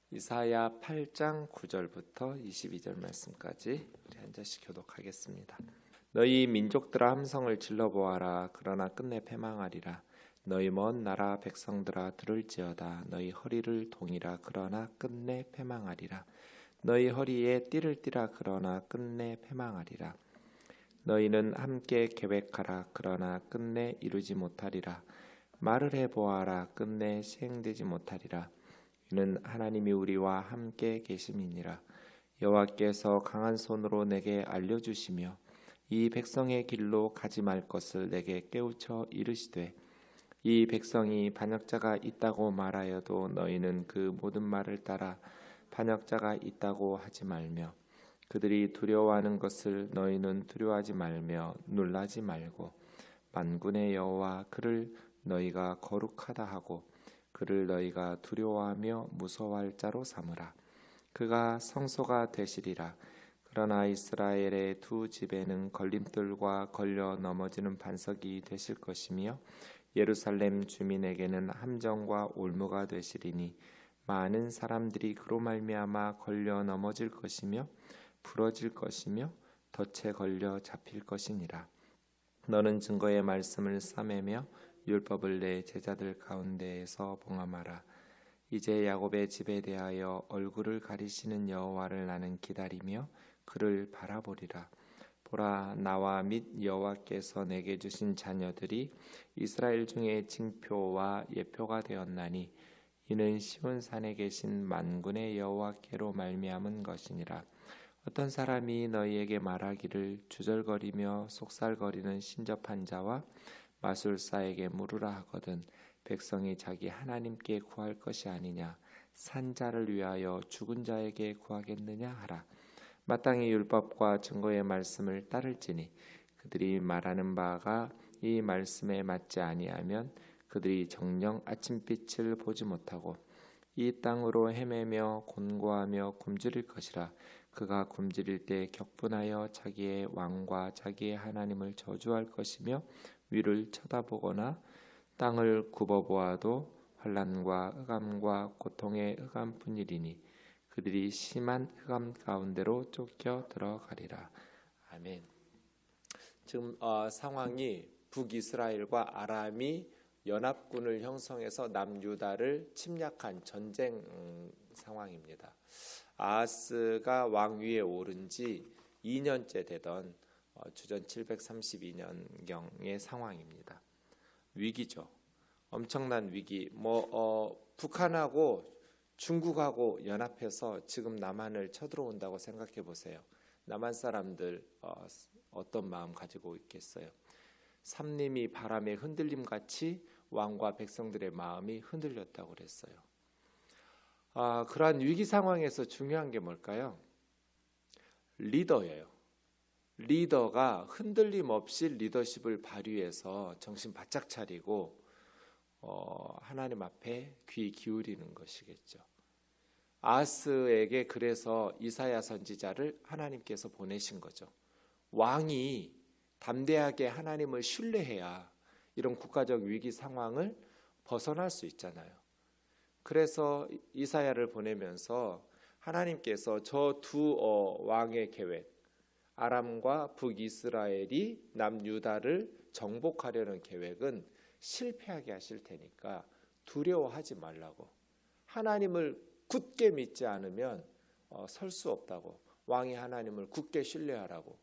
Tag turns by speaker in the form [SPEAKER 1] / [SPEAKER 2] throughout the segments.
[SPEAKER 1] 이사야 8장 9절부터 22절 말씀까지 우리 한 절씩 교독하겠습니다. 너희 민족들아 함성을 질러보아라. 그러나 끝내 패망하리라. 너희 먼 나라 백성들아 들을지어다. 너희 허리를 동이라. 그러나 끝내 패망하리라. 너희 허리에 띠를 띠라. 그러나 끝내 패망하리라. 너희는 함께 계획하라. 그러나 끝내 이루지 못하리라. 말을 해보아라. 끝내 시행되지 못하리라. 이는 하나님이 우리와 함께 계심이니라. 여호와께서 강한 손으로 내게 알려주시며 이 백성의 길로 가지 말 것을 내게 깨우쳐 이르시되, 이 백성이 반역자가 있다고 말하여도 너희는 그 모든 말을 따라 반역자가 있다고 하지 말며, 그들이 두려워하는 것을 너희는 두려워하지 말며 놀라지 말고, 만군의 여호와 그를 너희가 거룩하다 하고 그를 너희가 두려워하며 무서워할 자로 삼으라. 그가 성소가 되시리라. 그러나 이스라엘의 두 집에는 걸림돌과 걸려 넘어지는 반석이 되실 것이며, 예루살렘 주민에게는 함정과 올무가 되시리니 많은 사람들이 그로 말미암아 걸려 넘어질 것이며 부러질 것이며 덫에 걸려 잡힐 것이니라. 너는 증거의 말씀을 싸매며 율법을 내 제자들 가운데에서 봉함하라. 이제 야곱의 집에 대하여 얼굴을 가리시는 여호와를 나는 기다리며 그를 바라보리라. 보라, 나와 및 여호와께서 내게 주신 자녀들이 이스라엘 중에 징표와 예표가 되었나니, 이는 시온산에 계신 만군의 여호와께로 말미암은 것이니라. 어떤 사람이 너희에게 말하기를 주절거리며 속살거리는 신접한 자와 마술사에게 물으라 하거든 백성이 자기 하나님께 구할 것이 아니냐, 산자를 위하여 죽은 자에게 구하겠느냐 하라. 마땅히 율법과 증거의 말씀을 따를지니 그들이 말하는 바가 이 말씀에 맞지 아니하면 그들이 정녕 아침빛을 보지 못하고 이 땅으로 헤매며 곤고하며 굶주릴 것이라. 그가 굶주릴 때 격분하여 자기의 왕과 자기의 하나님을 저주할 것이며, 위를 쳐다보거나 땅을 굽어보아도 환난과 흑암과 고통의 흑암뿐이리니 그들이 심한 흑암 가운데로 쫓겨 들어가리라. 아멘. 지금 상황이 북이스라엘과 아람이 연합군을 형성해서 남유다를 침략한 전쟁 상황입니다. 아하스가 왕위에 오른 지 2년째 되던 주전 732년경의 상황입니다. 위기죠. 엄청난 위기. 북한하고 중국하고 연합해서 지금 남한을 쳐들어온다고 생각해 보세요. 남한 사람들 어떤 마음 가지고 있겠어요? 삼림이 바람의 흔들림 같이 왕과 백성들의 마음이 흔들렸다고 그랬어요. 그러한 위기 상황에서 중요한 게 뭘까요? 리더예요. 리더가 흔들림 없이 리더십을 발휘해서 정신 바짝 차리고 하나님 앞에 귀 기울이는 것이겠죠. 아하스에게 그래서 이사야 선지자를 하나님께서 보내신 거죠. 왕이 담대하게 하나님을 신뢰해야 이런 국가적 위기 상황을 벗어날 수 있잖아요. 그래서 이사야를 보내면서 하나님께서 저 두 왕의 계획, 아람과 북이스라엘이 남유다를 정복하려는 계획은 실패하게 하실 테니까 두려워하지 말라고, 하나님을 굳게 믿지 않으면 설 수 없다고, 왕이 하나님을 굳게 신뢰하라고.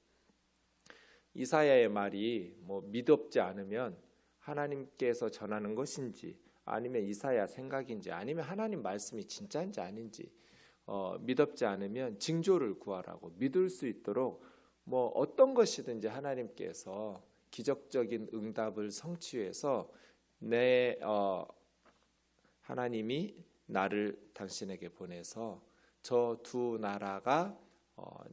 [SPEAKER 1] 이사야의 말이 믿op지 않으면 하나님께서 전하는 것인지 아니면 이사야 생각인지 아니면 하나님 말씀이 진짜인지 아닌지 믿op지 않으면 징조를 구하라고, 믿을 수 있도록 어떤 것이든지 하나님께서 기적적인 응답을 성취해서 하나님이 나를 당신에게 보내서 저 두 나라가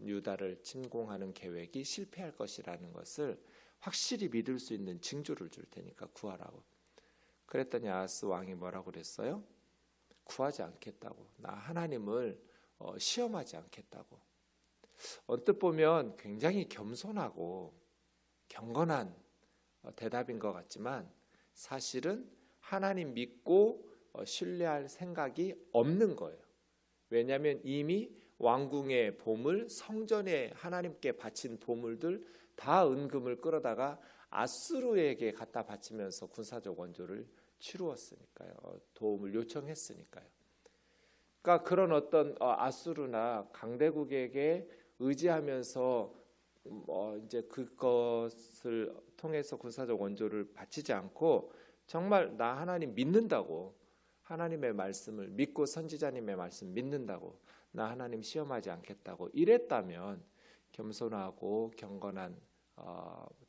[SPEAKER 1] 유다를 침공하는 계획이 실패할 것이라는 것을 확실히 믿을 수 있는 징조를 줄 테니까 구하라고. 그랬더니 아하스 왕이 뭐라고 그랬어요? 구하지 않겠다고. 나 하나님을 시험하지 않겠다고. 언뜻 보면 굉장히 겸손하고 경건한 대답인 것 같지만 사실은 하나님 믿고 신뢰할 생각이 없는 거예요. 왜냐하면 이미 왕궁의 보물, 성전에 하나님께 바친 보물들 다 은금을 끌어다가 아수르에게 갖다 바치면서 군사적 원조를 치루었으니까요. 도움을 요청했으니까요. 그러니까 그런 어떤 아수르나 강대국에게 의지하면서 이제 그것을 통해서 군사적 원조를 바치지 않고 정말 나 하나님 믿는다고, 하나님의 말씀을 믿고 선지자님의 말씀 믿는다고, 나 하나님 시험하지 않겠다고 이랬다면 겸손하고 경건한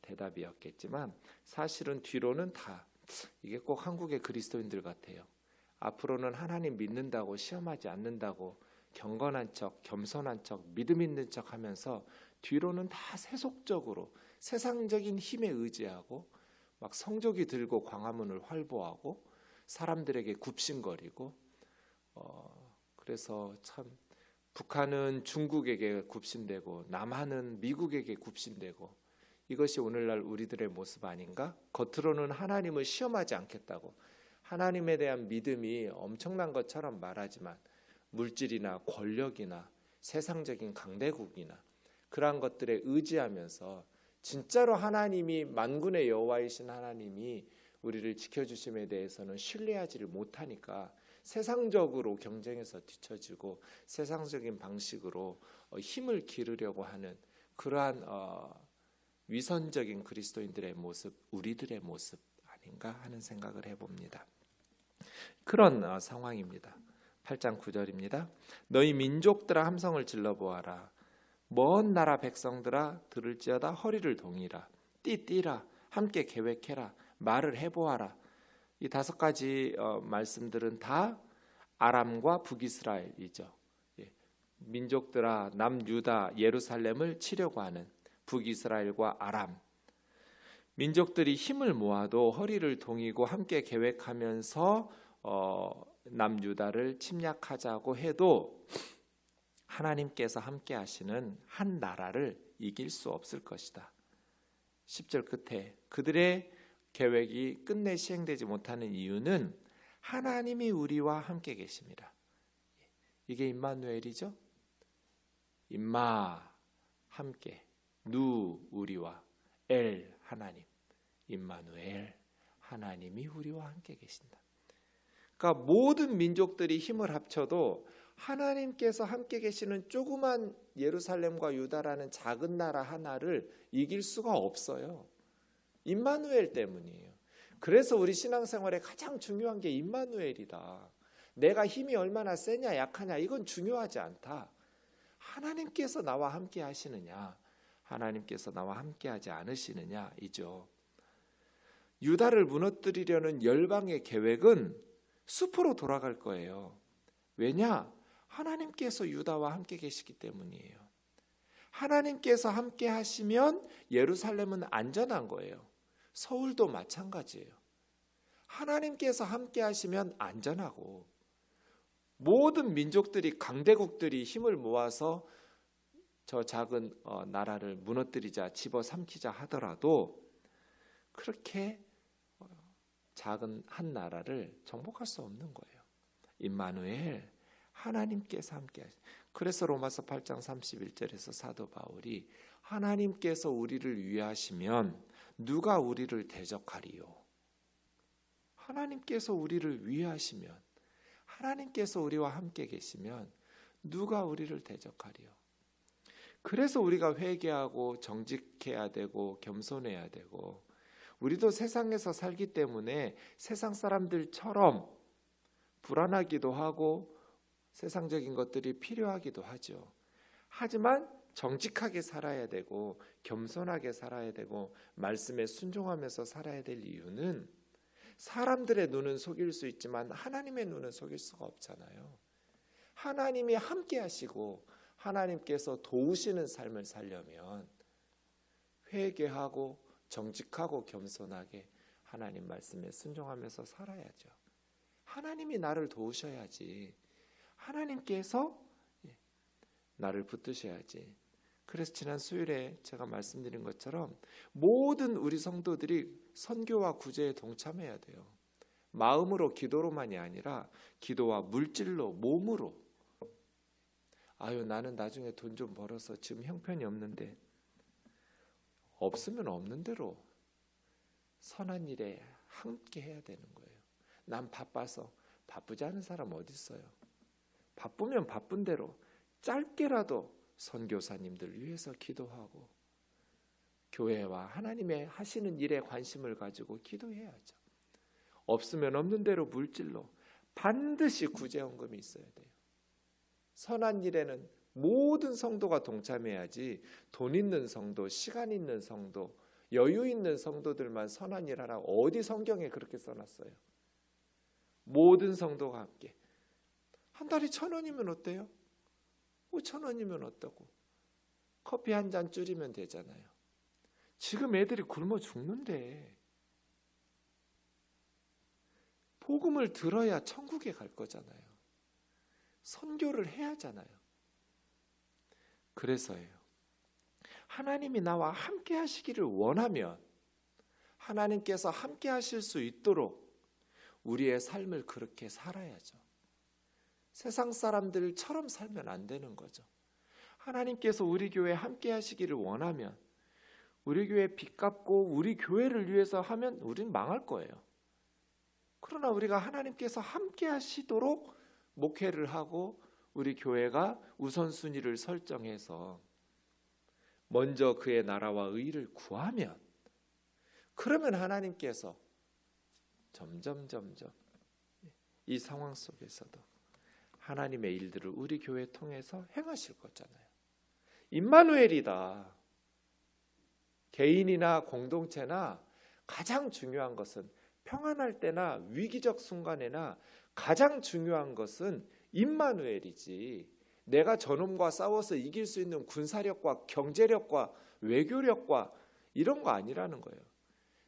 [SPEAKER 1] 대답이었겠지만, 사실은 뒤로는 다 이게 꼭 한국의 그리스도인들 같아요. 앞으로는 하나님 믿는다고, 시험하지 않는다고, 경건한 척, 겸손한 척, 믿음 있는 척 하면서 뒤로는 다 세속적으로 세상적인 힘에 의지하고 막 성조기 들고 광화문을 활보하고 사람들에게 굽신거리고, 그래서 참 북한은 중국에게 굽신대고 남한은 미국에게 굽신대고, 이것이 오늘날 우리들의 모습 아닌가? 겉으로는 하나님을 시험하지 않겠다고, 하나님에 대한 믿음이 엄청난 것처럼 말하지만 물질이나 권력이나 세상적인 강대국이나 그러한 것들에 의지하면서 진짜로 하나님이, 만군의 여호와이신 하나님이 우리를 지켜주심에 대해서는 신뢰하지를 못하니까 세상적으로 경쟁에서 뒤처지고 세상적인 방식으로 힘을 기르려고 하는 그러한 위선적인 그리스도인들의 모습, 우리들의 모습 아닌가 하는 생각을 해봅니다. 그런 상황입니다. 8장 9절입니다. 너희 민족들아 함성을 질러보아라. 먼 나라 백성들아 들을지어다 허리를 동이라. 띠띠라. 함께 계획해라. 말을 해보아라. 이 5가지 말씀들은 다 아람과 북이스라엘이죠. 민족들아 남유다 예루살렘을 치려고 하는 북이스라엘과 아람, 민족들이 힘을 모아도 허리를 동이고 함께 계획하면서 남유다를 침략하자고 해도 하나님께서 함께 하시는 한 나라를 이길 수 없을 것이다. 10절 끝에 그들의 계획이 끝내 시행되지 못하는 이유는 하나님이 우리와 함께 계십니다. 이게 임마누엘이죠. 임마 함께, 누 우리와, 엘 하나님, 임마누엘 하나님이 우리와 함께 계신다. 그러니까 모든 민족들이 힘을 합쳐도 하나님께서 함께 계시는 조그만 예루살렘과 유다라는 작은 나라 하나를 이길 수가 없어요. 임마누엘 때문이에요. 그래서 우리 신앙생활에 가장 중요한 게 임마누엘이다. 내가 힘이 얼마나 세냐 약하냐 이건 중요하지 않다. 하나님께서 나와 함께 하시느냐, 하나님께서 나와 함께 하지 않으시느냐 이죠. 유다를 무너뜨리려는 열방의 계획은 숲으로 돌아갈 거예요. 왜냐? 하나님께서 유다와 함께 계시기 때문이에요. 하나님께서 함께 하시면 예루살렘은 안전한 거예요. 서울도 마찬가지예요. 하나님께서 함께 하시면 안전하고, 모든 민족들이, 강대국들이 힘을 모아서 저 작은 나라를 무너뜨리자, 집어삼키자 하더라도 그렇게 작은 한 나라를 정복할 수 없는 거예요. 임마누엘, 하나님께서 함께 하시. 그래서 로마서 8장 31절에서 사도 바울이 하나님께서 우리를 위하시면 누가 우리를 대적하리요? 하나님께서 우리를 위하시면, 하나님께서 우리와 함께 계시면 누가 우리를 대적하리요? 그래서 우리가 회개하고 정직해야 되고 겸손해야 되고, 우리도 세상에서 살기 때문에 세상 사람들처럼 불안하기도 하고 세상적인 것들이 필요하기도 하죠. 하지만 정직하게 살아야 되고 겸손하게 살아야 되고 말씀에 순종하면서 살아야 될 이유는, 사람들의 눈은 속일 수 있지만 하나님의 눈은 속일 수가 없잖아요. 하나님이 함께 하시고 하나님께서 도우시는 삶을 살려면 회개하고 정직하고 겸손하게 하나님 말씀에 순종하면서 살아야죠. 하나님이 나를 도우셔야지, 하나님께서 나를 붙드셔야지. 그래서 지난 수요일에 제가 말씀드린 것처럼 모든 우리 성도들이 선교와 구제에 동참해야 돼요. 마음으로, 기도로만이 아니라 기도와 물질로, 몸으로 아유, 나는 나중에 돈 좀 벌어서 지금 형편이 없는데. 없으면 없는 대로 선한 일에 함께 해야 되는 거예요. 난 바빠서. 바쁘지 않은 사람 어디 있어요? 바쁘면 바쁜 대로 짧게라도 선교사님들 위해서 기도하고 교회와 하나님의 하시는 일에 관심을 가지고 기도해야죠. 없으면 없는 대로 물질로 반드시 구제헌금이 있어야 돼요. 선한 일에는 모든 성도가 동참해야지 돈 있는 성도, 시간 있는 성도, 여유 있는 성도들만 선한 일 하라고 어디 성경에 그렇게 써놨어요? 모든 성도가 함께. 한 달에 1,000원이면 어때요? 5,000원이면 어떠고? 커피 한 잔 줄이면 되잖아요. 지금 애들이 굶어 죽는데 복음을 들어야 천국에 갈 거잖아요. 선교를 해야 하잖아요. 그래서예요. 하나님이 나와 함께 하시기를 원하면 하나님께서 함께 하실 수 있도록 우리의 삶을 그렇게 살아야죠. 세상 사람들처럼 살면 안 되는 거죠. 하나님께서 우리 교회에 함께 하시기를 원하면 우리 교회에 빚 갚고 우리 교회를 위해서 하면 우리는 망할 거예요. 그러나 우리가 하나님께서 함께 하시도록 목회를 하고 우리 교회가 우선순위를 설정해서 먼저 그의 나라와 의를 구하면 그러면 하나님께서 점점 이 상황 속에서도 하나님의 일들을 우리 교회 통해서 행하실 거잖아요. 임마누엘이다. 개인이나 공동체나 가장 중요한 것은 평안할 때나 위기적 순간에나 가장 중요한 것은 임마누엘이지 내가 저놈과 싸워서 이길 수 있는 군사력과 경제력과 외교력과 이런 거 아니라는 거예요.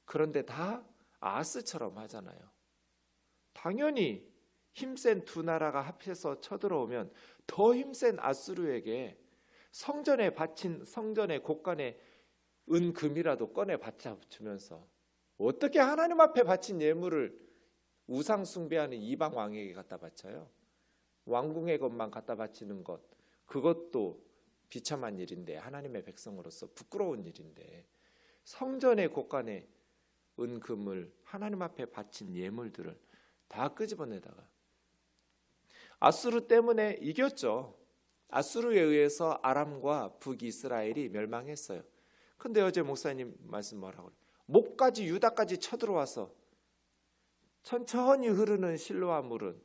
[SPEAKER 1] 그런데 다 아하스처럼 하잖아요. 당연히 힘센 두 나라가 합해서 쳐들어오면 더 힘센 아수르에게 성전에 바친 성전의 곳간에 은금이라도 꺼내 바쳐주면서 어떻게 하나님 앞에 바친 예물을 우상 숭배하는 이방 왕에게 갖다 바쳐요? 왕궁의 것만 갖다 바치는 것 그것도 비참한 일인데 하나님의 백성으로서 부끄러운 일인데 성전의 곳간에 은금을 하나님 앞에 바친 예물들을 다 끄집어내다가 아수르 때문에 이겼죠. 아수르에 의해서 아람과 북이스라엘이 멸망했어요. 근데 어제 목사님 말씀 뭐라고 그래요? 목까지 유다까지 쳐들어와서 천천히 흐르는 실로아 물은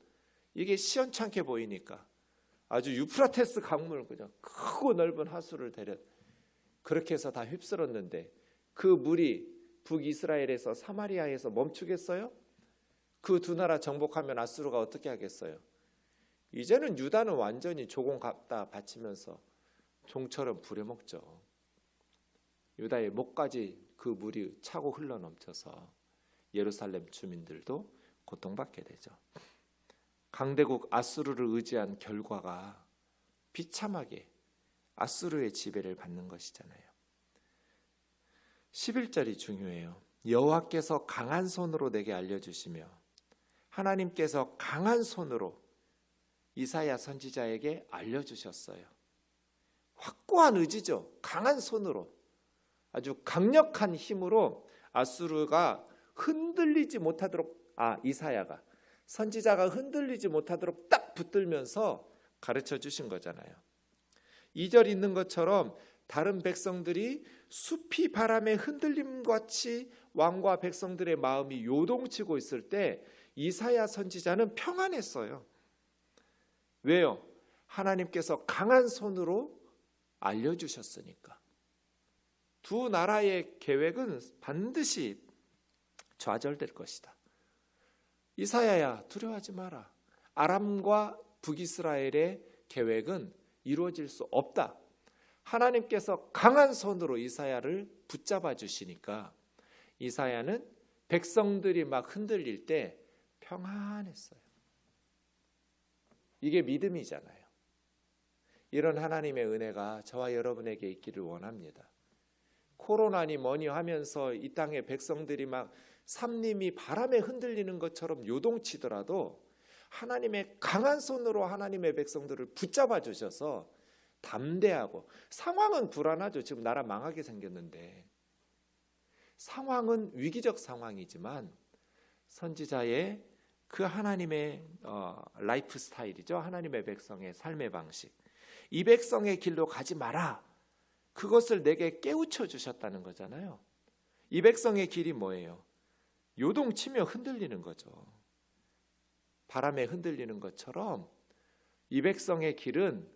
[SPEAKER 1] 이게 시원찮게 보이니까 아주 유프라테스 강물 그냥 크고 넓은 하수를 데려 그렇게 해서 다 휩쓸었는데 그 물이 북이스라엘에서 사마리아에서 멈추겠어요? 그 두 나라 정복하면 아수르가 어떻게 하겠어요? 이제는 유다는 완전히 조공 갖다 바치면서 종처럼 부려먹죠. 유다의 목까지 그 물이 차고 흘러넘쳐서 예루살렘 주민들도 고통받게 되죠. 강대국 아수르를 의지한 결과가 비참하게 아수르의 지배를 받는 것이잖아요. 11절이 중요해요. 여호와께서 강한 손으로 내게 알려주시며 하나님께서 강한 손으로 이사야 선지자에게 알려주셨어요. 확고한 의지죠. 강한 손으로 아주 강력한 힘으로 아수르가 흔들리지 못하도록 이사야가 선지자가 흔들리지 못하도록 딱 붙들면서 가르쳐 주신 거잖아요. 2절 있는 것처럼 다른 백성들이 숲이 바람에 흔들림같이 왕과 백성들의 마음이 요동치고 있을 때 이사야 선지자는 평안했어요. 왜요? 하나님께서 강한 손으로 알려주셨으니까. 두 나라의 계획은 반드시 좌절될 것이다. 이사야야 두려워하지 마라. 아람과 북이스라엘의 계획은 이루어질 수 없다. 하나님께서 강한 손으로 이사야를 붙잡아 주시니까 이사야는 백성들이 막 흔들릴 때 평안했어요. 이게 믿음이잖아요. 이런 하나님의 은혜가 저와 여러분에게 있기를 원합니다. 코로나니 뭐니 하면서 이 땅의 백성들이 막 삼림이 바람에 흔들리는 것처럼 요동치더라도 하나님의 강한 손으로 하나님의 백성들을 붙잡아 주셔서 담대하고, 상황은 불안하죠. 지금 나라 망하게 생겼는데 상황은 위기적 상황이지만 선지자의 그 하나님의 라이프 스타일이죠. 하나님의 백성의 삶의 방식, 이 백성의 길로 가지 마라, 그것을 내게 깨우쳐 주셨다는 거잖아요. 이 백성의 길이 뭐예요? 요동치며 흔들리는 거죠. 바람에 흔들리는 것처럼 이 백성의 길은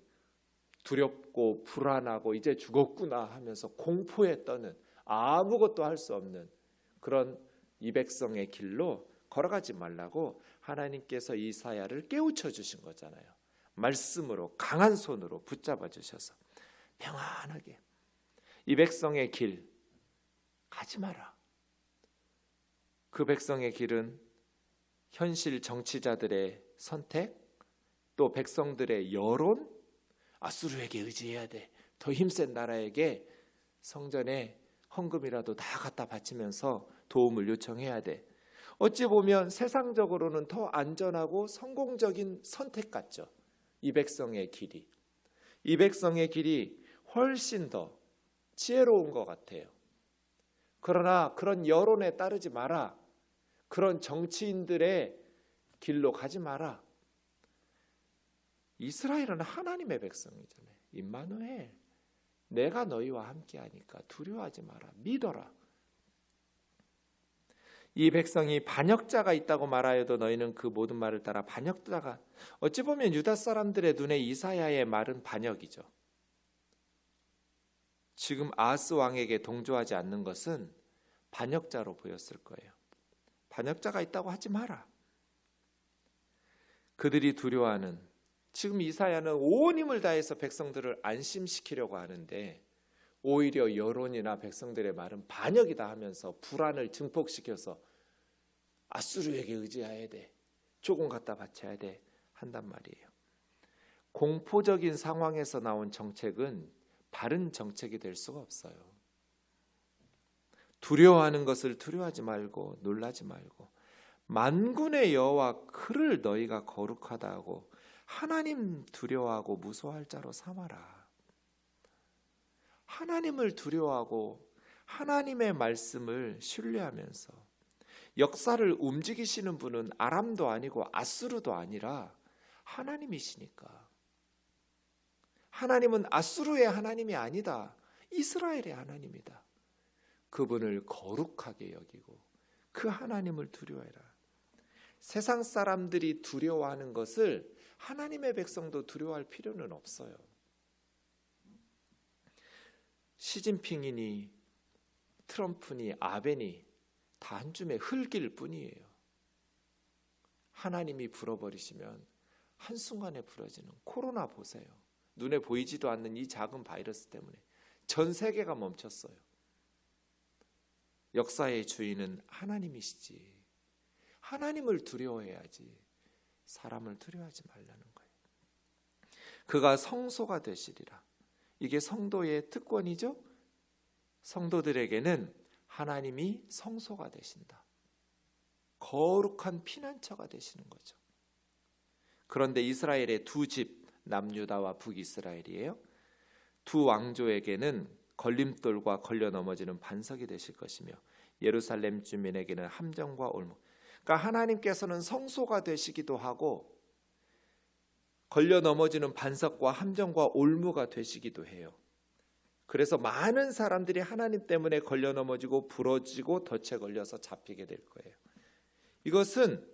[SPEAKER 1] 두렵고 불안하고 이제 죽었구나 하면서 공포에 떠는, 아무것도 할 수 없는 그런 이 백성의 길로 걸어가지 말라고 하나님께서 이사야를 깨우쳐 주신 거잖아요. 말씀으로, 강한 손으로 붙잡아 주셔서 평안하게 이 백성의 길 가지 마라. 그 백성의 길은 현실 정치자들의 선택, 또 백성들의 여론, 아수르에게 의지해야 돼, 더 힘센 나라에게 성전에 헌금이라도 다 갖다 바치면서 도움을 요청해야 돼. 어찌 보면 세상적으로는 더 안전하고 성공적인 선택 같죠. 이 백성의 길이, 이 백성의 길이 훨씬 더 지혜로운 것 같아요. 그러나 그런 여론에 따르지 마라. 그런 정치인들의 길로 가지 마라. 이스라엘은 하나님의 백성이잖아요. 임마누엘, 내가 너희와 함께하니까 두려워하지 마라. 믿어라. 이 백성이 반역자가 있다고 말하여도 너희는 그 모든 말을 따라 반역자가, 어찌 보면 유다 사람들의 눈에 이사야의 말은 반역이죠. 지금 아하스 왕에게 동조하지 않는 것은 반역자로 보였을 거예요. 반역자가 있다고 하지 마라. 그들이 두려워하는, 지금 이사야는 온 힘을 다해서 백성들을 안심시키려고 하는데 오히려 여론이나 백성들의 말은 반역이다 하면서 불안을 증폭시켜서 아수르에게 의지해야 돼, 조금 갖다 바쳐야 돼 한단 말이에요. 공포적인 상황에서 나온 정책은 바른 정책이 될 수가 없어요. 두려워하는 것을 두려워하지 말고 놀라지 말고, 만군의 여호와 그를 너희가 거룩하다 하고 하나님 두려워하고 무서워할 자로 삼아라. 하나님을 두려워하고 하나님의 말씀을 신뢰하면서, 역사를 움직이시는 분은 아람도 아니고 아수르도 아니라 하나님이시니까. 하나님은 아수르의 하나님이 아니다, 이스라엘의 하나님이다. 그분을 거룩하게 여기고 그 하나님을 두려워해라. 세상 사람들이 두려워하는 것을 하나님의 백성도 두려워할 필요는 없어요. 시진핑이니 트럼프니 아베니 다 한 줌의 흙일 뿐이에요. 하나님이 불어버리시면 한순간에 부러지는 코로나 보세요. 눈에 보이지도 않는 이 작은 바이러스 때문에 전 세계가 멈췄어요. 역사의 주인은 하나님이시지. 하나님을 두려워해야지 사람을 두려워하지 말라는 거예요. 그가 성소가 되시리라. 이게 성도의 특권이죠. 성도들에게는 하나님이 성소가 되신다. 거룩한 피난처가 되시는 거죠. 그런데 이스라엘의 두 집, 남유다와 북이스라엘이에요. 두 왕조에게는 걸림돌과 걸려 넘어지는 반석이 되실 것이며 예루살렘 주민에게는 함정과 올무. 그러니까 하나님께서는 성소가 되시기도 하고 걸려 넘어지는 반석과 함정과 올무가 되시기도 해요. 그래서 많은 사람들이 하나님 때문에 걸려 넘어지고 부러지고 덫에 걸려서 잡히게 될 거예요. 이것은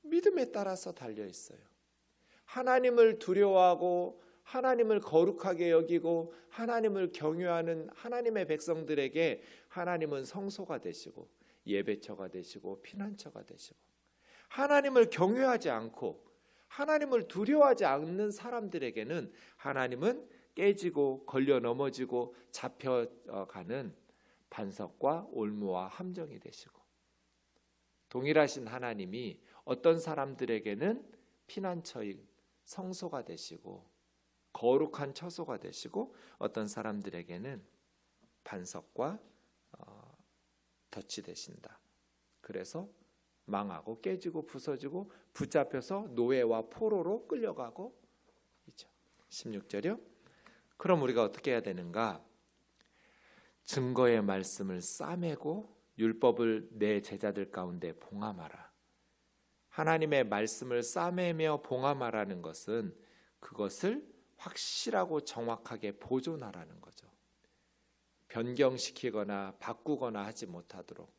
[SPEAKER 1] 믿음에 따라서 달려 있어요. 하나님을 두려워하고 하나님을 거룩하게 여기고 하나님을 경외하는 하나님의 백성들에게 하나님은 성소가 되시고 예배처가 되시고 피난처가 되시고, 하나님을 경외하지 않고 하나님을 두려워하지 않는 사람들에게는 하나님은 깨지고 걸려 넘어지고 잡혀가는 반석과 올무와 함정이 되시고, 동일하신 하나님이 어떤 사람들에게는 피난처인 성소가 되시고 거룩한 처소가 되시고, 어떤 사람들에게는 반석과 덫이 되신다. 그래서 망하고 깨지고 부서지고 붙잡혀서 노예와 포로로 끌려가고 있죠. 16절이요. 그럼 우리가 어떻게 해야 되는가? 증거의 말씀을 싸매고 율법을 내 제자들 가운데 봉함하라. 하나님의 말씀을 싸매며 봉함하라는 것은 그것을 확실하고 정확하게 보존하라는 거죠. 변경시키거나 바꾸거나 하지 못하도록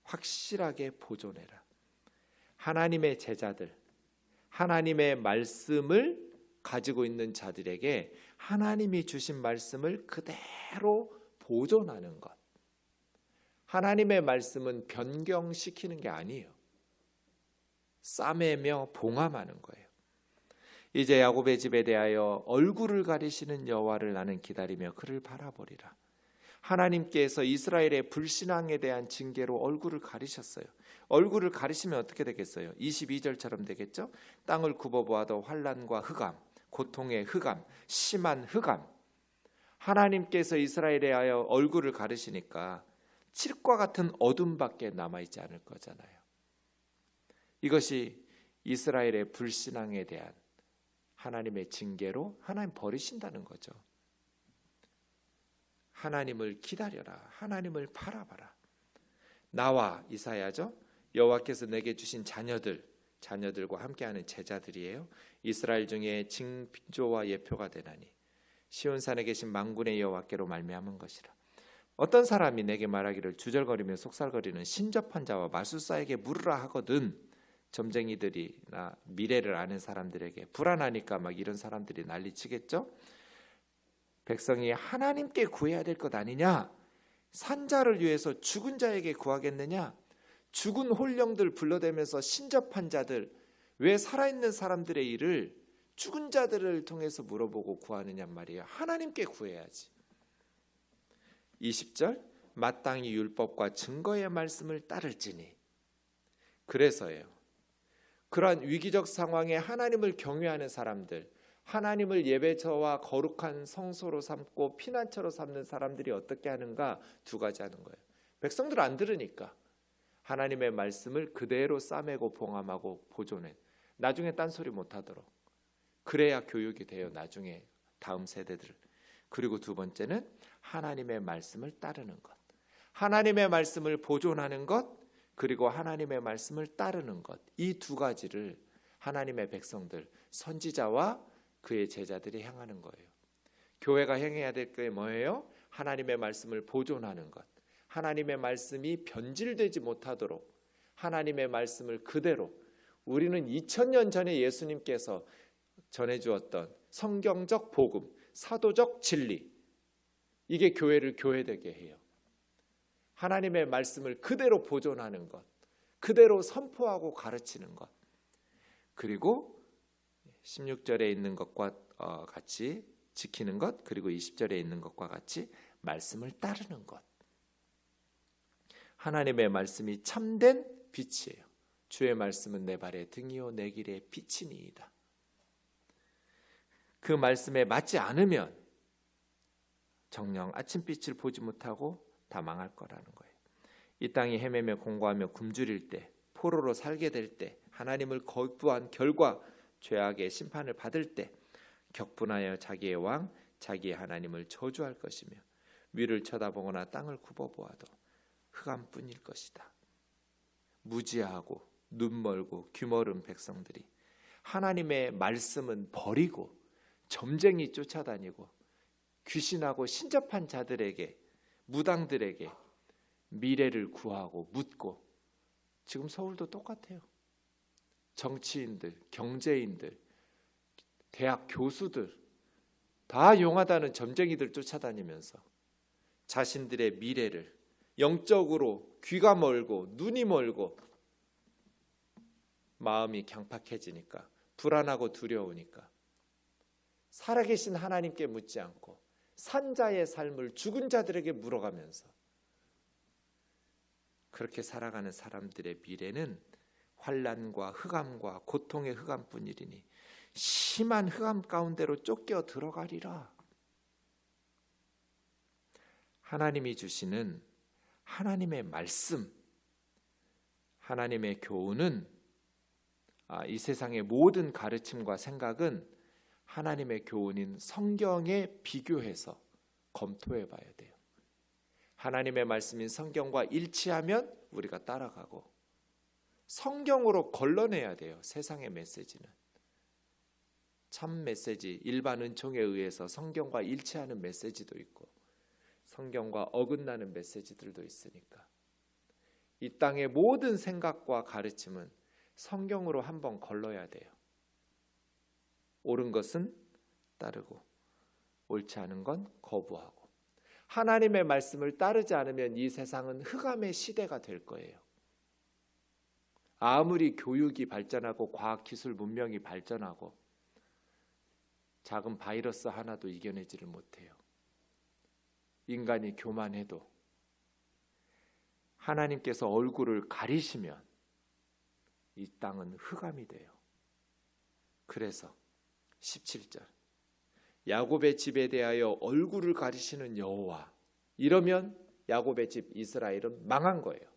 [SPEAKER 1] 확실하게 보존해라. 하나님의 제자들, 하나님의 말씀을 가지고 있는 자들에게 하나님이 주신 말씀을 그대로 보존하는 것. 하나님의 말씀은 변경시키는 게 아니에요. 싸매며 봉함하는 거예요. 이제 야곱의 집에 대하여 얼굴을 가리시는 여호와를 나는 기다리며 그를 바라보리라. 하나님께서 이스라엘의 불신앙에 대한 징계로 얼굴을 가리셨어요. 얼굴을 가리시면 어떻게 되겠어요? 22절처럼 되겠죠? 땅을 굽어보아도 환난과 흑암, 고통의 흑암, 심한 흑암. 하나님께서 이스라엘에 대하여 얼굴을 가리시니까 칠과 같은 어둠밖에 남아있지 않을 거잖아요. 이것이 이스라엘의 불신앙에 대한 하나님의 징계로 하나님 버리신다는 거죠. 하나님을 기다려라. 하나님을 바라봐라. 나와 이사야죠. 여호와께서 내게 주신 자녀들과 함께하는 제자들이에요. 이스라엘 중에 징조와 예표가 되나니 시온산에 계신 만군의 여호와께로 말미암은 것이라. 어떤 사람이 내게 말하기를 주절거리며 속살거리는 신접한 자와 마술사에게 물으라 하거든. 점쟁이들이나 미래를 아는 사람들에게 불안하니까 막 이런 사람들이 난리치겠죠. 백성이 하나님께 구해야 될 것 아니냐? 산자를 위해서 죽은 자에게 구하겠느냐? 죽은 홀령들 불러대면서 신접한 자들, 왜 살아있는 사람들의 일을 죽은 자들을 통해서 물어보고 구하느냐 말이에요. 하나님께 구해야지. 20절 마땅히 율법과 증거의 말씀을 따를지니. 그래서예요. 그러한 위기적 상황에 하나님을 경외하는 사람들, 하나님을 예배처와 거룩한 성소로 삼고 피난처로 삼는 사람들이 어떻게 하는가? 두 가지 하는 거예요. 백성들 안 들으니까 하나님의 말씀을 그대로 싸매고 봉함하고 보존해. 나중에 딴소리 못하도록. 그래야 교육이 돼요. 나중에 다음 세대들. 그리고 두 번째는 하나님의 말씀을 따르는 것. 하나님의 말씀을 보존하는 것, 그리고 하나님의 말씀을 따르는 것. 이 두 가지를 하나님의 백성들, 선지자와 그의 제자들이 행하는 거예요. 교회가 행해야 될 게 뭐예요? 하나님의 말씀을 보존하는 것. 하나님의 말씀이 변질되지 못하도록 하나님의 말씀을 그대로, 우리는 2000년 전에 예수님께서 전해주었던 성경적 복음, 사도적 진리, 이게 교회를 교회되게 해요. 하나님의 말씀을 그대로 보존하는 것, 그대로 선포하고 가르치는 것, 그리고 16절에 있는 것과 같이 지키는 것, 그리고 20절에 있는 것과 같이 말씀을 따르는 것. 하나님의 말씀이 참된 빛이에요. 주의 말씀은 내 발의 등이요 내 길의 빛이니이다. 그 말씀에 맞지 않으면 정녕 아침빛을 보지 못하고 다 망할 거라는 거예요. 이 땅이 헤매며 공고하며 굶주릴 때, 포로로 살게 될 때, 하나님을 거부한 결과 죄악의 심판을 받을 때 격분하여 자기의 왕, 자기의 하나님을 저주할 것이며 위를 쳐다보거나 땅을 굽어보아도 흑암뿐일 것이다. 무지하고 눈멀고 귀머른 백성들이 하나님의 말씀은 버리고 점쟁이 쫓아다니고 귀신하고 신접한 자들에게, 무당들에게 미래를 구하고 묻고, 지금 서울도 똑같아요. 정치인들, 경제인들, 대학 교수들 다 용하다는 점쟁이들 쫓아다니면서 자신들의 미래를 영적으로 귀가 멀고 눈이 멀고 마음이 강팍해지니까, 불안하고 두려우니까 살아계신 하나님께 묻지 않고 산자의 삶을 죽은 자들에게 물어가면서 그렇게 살아가는 사람들의 미래는 환난과 흑암과 고통의 흑암뿐이리니 심한 흑암 가운데로 쫓겨 들어가리라. 하나님이 주시는 하나님의 말씀, 하나님의 교훈은 이 세상의 모든 가르침과 생각은 하나님의 교훈인 성경에 비교해서 검토해 봐야 돼요. 하나님의 말씀인 성경과 일치하면 우리가 따라가고 성경으로 걸러내야 돼요. 세상의 메시지는. 참 메시지, 일반 은총에 의해서 성경과 일치하는 메시지도 있고 성경과 어긋나는 메시지들도 있으니까 이 땅의 모든 생각과 가르침은 성경으로 한번 걸러야 돼요. 옳은 것은 따르고 옳지 않은 건 거부하고 하나님의 말씀을 따르지 않으면 이 세상은 흑암의 시대가 될 거예요. 아무리 교육이 발전하고 과학기술 문명이 발전하고 작은 바이러스 하나도 이겨내지를 못해요. 인간이 교만해도 하나님께서 얼굴을 가리시면 이 땅은 흑암이 돼요. 그래서 17절 야곱의 집에 대하여 얼굴을 가리시는 여호와, 이러면 야곱의 집 이스라엘은 망한 거예요.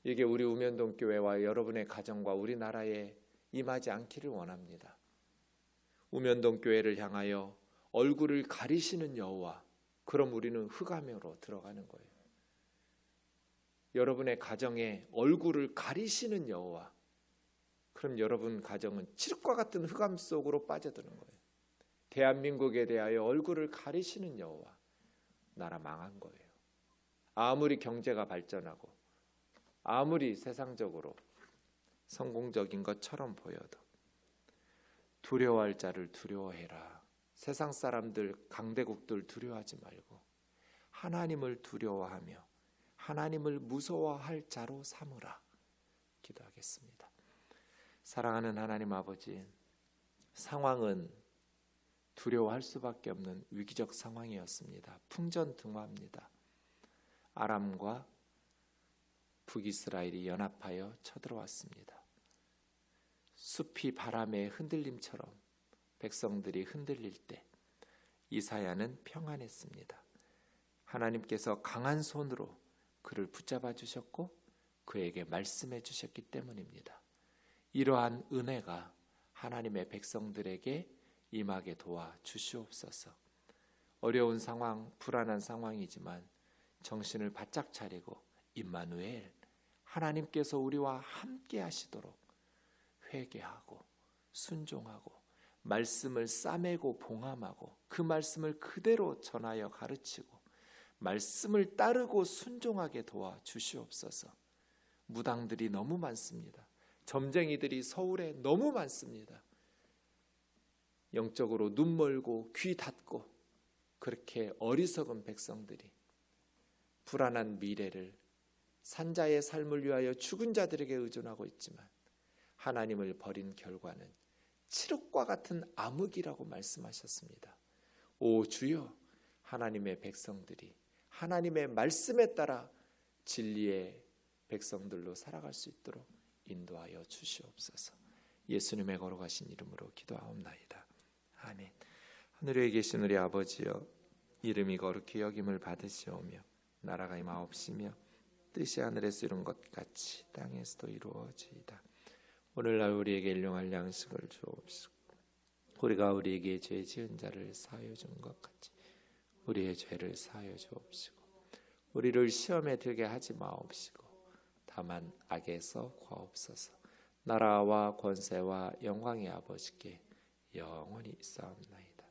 [SPEAKER 1] 이게 우리 우면동 교회와 여러분의 가정과 우리나라에 임하지 않기를 원합니다. 우면동 교회를 향하여 얼굴을 가리시는 여호와, 그럼 우리는 흑암으로 들어가는 거예요. 여러분의 가정에 얼굴을 가리시는 여호와, 그럼 여러분 가정은 칠흑과 같은 흑암 속으로 빠져드는 거예요. 대한민국에 대하여 얼굴을 가리시는 여호와, 나라 망한 거예요. 아무리 경제가 발전하고 아무리 세상적으로 성공적인 것처럼 보여도 두려워할 자를 두려워해라. 세상 사람들, 강대국들 두려워하지 말고 하나님을 두려워하며 하나님을 무서워할 자로 삼으라. 기도하겠습니다. 사랑하는 하나님 아버지, 상황은 두려워할 수밖에 없는 위기적 상황이었습니다. 풍전등화합니다. 아람과 북이스라엘이 연합하여 쳐들어왔습니다. 숲이 바람의 흔들림처럼 백성들이 흔들릴 때 이사야는 평안했습니다. 하나님께서 강한 손으로 그를 붙잡아 주셨고 그에게 말씀해 주셨기 때문입니다. 이러한 은혜가 하나님의 백성들에게 임하게 도와 주시옵소서. 어려운 상황, 불안한 상황이지만 정신을 바짝 차리고 임마누엘, 하나님께서 우리와 함께 하시도록 회개하고 순종하고 말씀을 싸매고 봉함하고 그 말씀을 그대로 전하여 가르치고 말씀을 따르고 순종하게 도와 주시옵소서. 무당들이 너무 많습니다. 점쟁이들이 서울에 너무 많습니다. 영적으로 눈 멀고 귀 닫고 그렇게 어리석은 백성들이 불안한 미래를, 산자의 삶을 위하여 죽은 자들에게 의존하고 있지만 하나님을 버린 결과는 칠흑과 같은 암흑이라고 말씀하셨습니다. 오 주여, 하나님의 백성들이 하나님의 말씀에 따라 진리의 백성들로 살아갈 수 있도록 인도하여 주시옵소서. 예수님의 거룩하신 이름으로 기도하옵나이다. 아멘. 하늘에 계신 우리 아버지여, 이름이 거룩히 여김을 받으시오며 나라가 임하옵시며 뜻이 하늘에서 이룬 것 같이 땅에서도 이루어지이다. 오늘날 우리에게 일용할 양식을 주옵시고 우리가 우리에게 죄 지은 자를 사하여 준 것 같이 우리의 죄를 사하여 주옵시고 우리를 시험에 들게 하지 마옵시고 다만 악에서 구하옵소서. 나라와 권세와 영광의 아버지께 영원히 있사옵나이다.